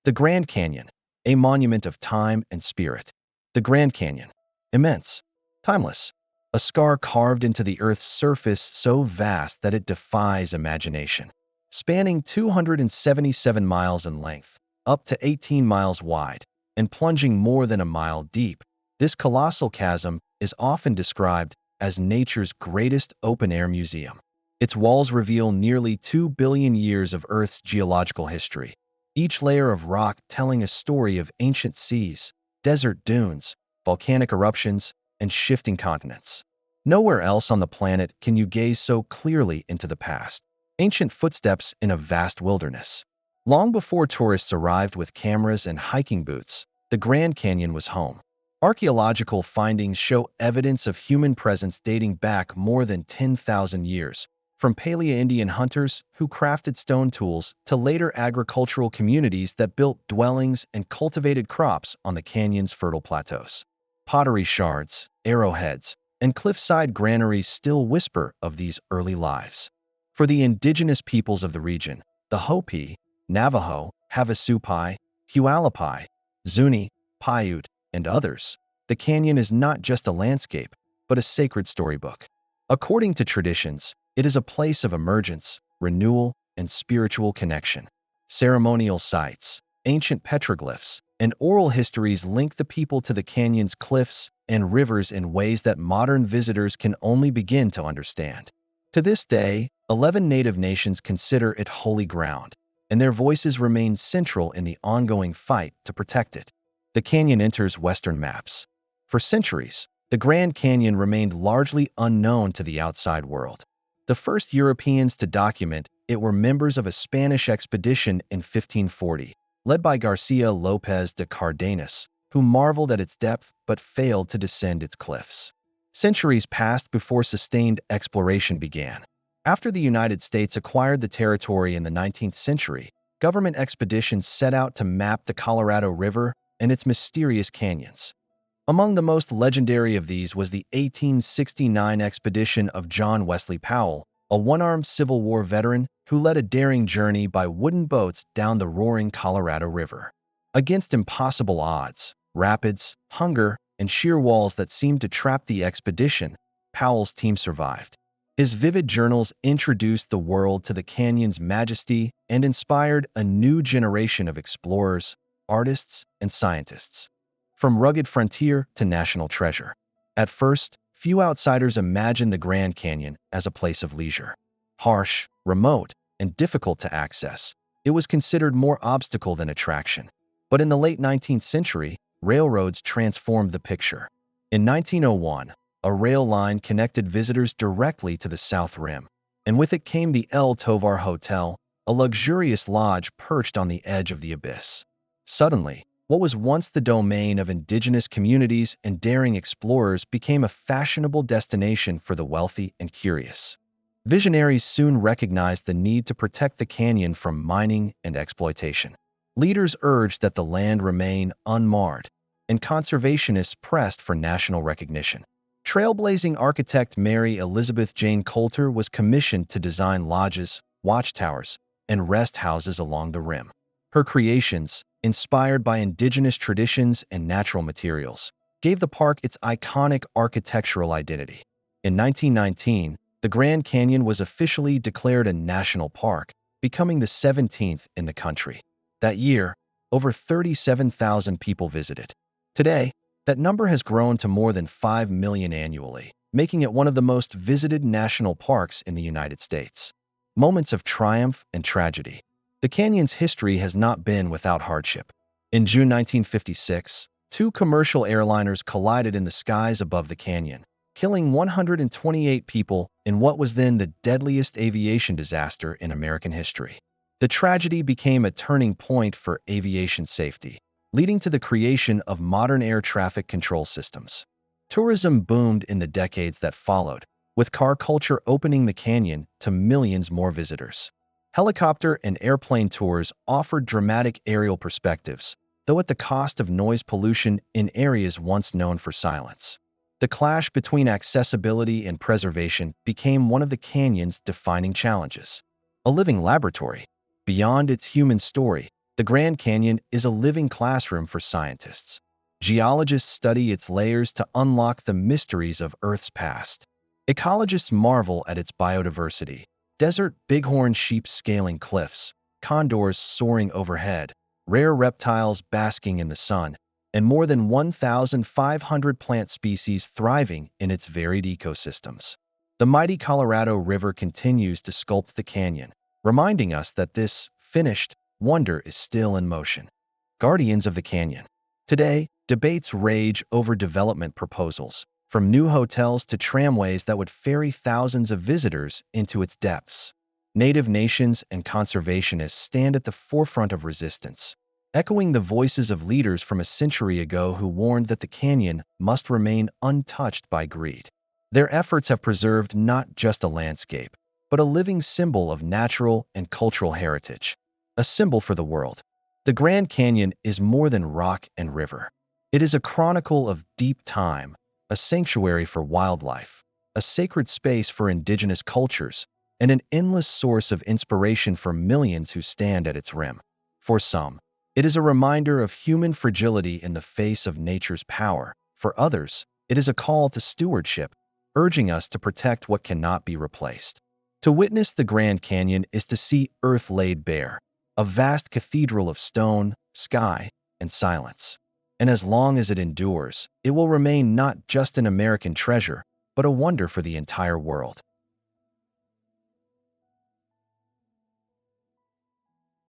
The Grand Canyon, a monument of time and spirit. The Grand Canyon, immense, timeless, a scar carved into the Earth's surface so vast that it defies imagination. Spanning 277 miles in length, up to 18 miles wide, and plunging more than a mile deep, this colossal chasm is often described as nature's greatest open-air museum. Its walls reveal nearly 2 billion years of Earth's geological history, each layer of rock telling a story of ancient seas, desert dunes, volcanic eruptions, and shifting continents. Nowhere else on the planet can you gaze so clearly into the past. Ancient footsteps in a vast wilderness. Long before tourists arrived with cameras and hiking boots, the Grand Canyon was home. Archaeological findings show evidence of human presence dating back more than 10,000 years, from Paleo-Indian hunters who crafted stone tools to later agricultural communities that built dwellings and cultivated crops on the canyon's fertile plateaus. Pottery shards, arrowheads, and cliffside granaries still whisper of these early lives. For the indigenous peoples of the region, the Hopi, Navajo, Havasupai, Hualapai, Zuni, Paiute, and others, the canyon is not just a landscape, but a sacred storybook. According to traditions, it is a place of emergence, renewal, and spiritual connection. Ceremonial sites, ancient petroglyphs, and oral histories link the people to the canyon's cliffs and rivers in ways that modern visitors can only begin to understand. To this day, 11 native nations consider it holy ground, and their voices remain central in the ongoing fight to protect it. The canyon enters Western maps. For centuries, the Grand Canyon remained largely unknown to the outside world. The first Europeans to document it were members of a Spanish expedition in 1540, led by Garcia López de Cardenas, who marveled at its depth but failed to descend its cliffs. Centuries passed before sustained exploration began. After the United States acquired the territory in the 19th century, government expeditions set out to map the Colorado River and its mysterious canyons. Among the most legendary of these was the 1869 expedition of John Wesley Powell, a one-armed Civil War veteran who led a daring journey by wooden boats down the roaring Colorado River. Against impossible odds, rapids, hunger, and sheer walls that seemed to trap the expedition, Powell's team survived. His vivid journals introduced the world to the canyon's majesty and inspired a new generation of explorers, artists, and scientists. From rugged frontier to national treasure. At first, few outsiders imagined the Grand Canyon as a place of leisure. Harsh, remote, and difficult to access, it was considered more obstacle than attraction. But in the late 19th century, railroads transformed the picture. In 1901, a rail line connected visitors directly to the South Rim, and with it came the El Tovar Hotel, a luxurious lodge perched on the edge of the abyss. Suddenly, what was once the domain of indigenous communities and daring explorers became a fashionable destination for the wealthy and curious. Visionaries soon recognized the need to protect the canyon from mining and exploitation. Leaders urged that the land remain unmarred, and conservationists pressed for national recognition. Trailblazing architect Mary Elizabeth Jane Coulter was commissioned to design lodges, watchtowers, and rest houses along the rim. Her creations, inspired by indigenous traditions and natural materials, gave the park its iconic architectural identity. In 1919, the Grand Canyon was officially declared a national park, becoming the 17th in the country. That year, over 37,000 people visited. Today, that number has grown to more than 5 million annually, making it one of the most visited national parks in the United States. Moments of triumph and tragedy. The canyon's history has not been without hardship. In June 1956, two commercial airliners collided in the skies above the canyon, killing 128 people in what was then the deadliest aviation disaster in American history. The tragedy became a turning point for aviation safety, leading to the creation of modern air traffic control systems. Tourism boomed in the decades that followed, with car culture opening the canyon to millions more visitors. Helicopter and airplane tours offered dramatic aerial perspectives, though at the cost of noise pollution in areas once known for silence. The clash between accessibility and preservation became one of the canyon's defining challenges. A living laboratory. Beyond its human story, The Grand Canyon is a living classroom for scientists. Geologists study its layers to unlock the mysteries of Earth's past. Ecologists marvel at its biodiversity. Desert bighorn sheep scaling cliffs, condors soaring overhead, rare reptiles basking in the sun, and more than 1,500 plant species thriving in its varied ecosystems. The mighty Colorado River continues to sculpt the canyon, reminding us that this finished wonder is still in motion. Guardians of the Canyon. Today, debates rage over development proposals, from new hotels to tramways that would ferry thousands of visitors into its depths. Native nations and conservationists stand at the forefront of resistance, echoing the voices of leaders from a century ago who warned that the canyon must remain untouched by greed. Their efforts have preserved not just a landscape, but a living symbol of natural and cultural heritage, a symbol for the world. The Grand Canyon is more than rock and river. It is a chronicle of deep time, a sanctuary for wildlife, a sacred space for indigenous cultures, and an endless source of inspiration for millions who stand at its rim. For some, it is a reminder of human fragility in the face of nature's power. For others, it is a call to stewardship, urging us to protect what cannot be replaced. To witness the Grand Canyon is to see Earth laid bare, a vast cathedral of stone, sky, and silence. And as long as it endures, it will remain not just an American treasure, but a wonder for the entire world.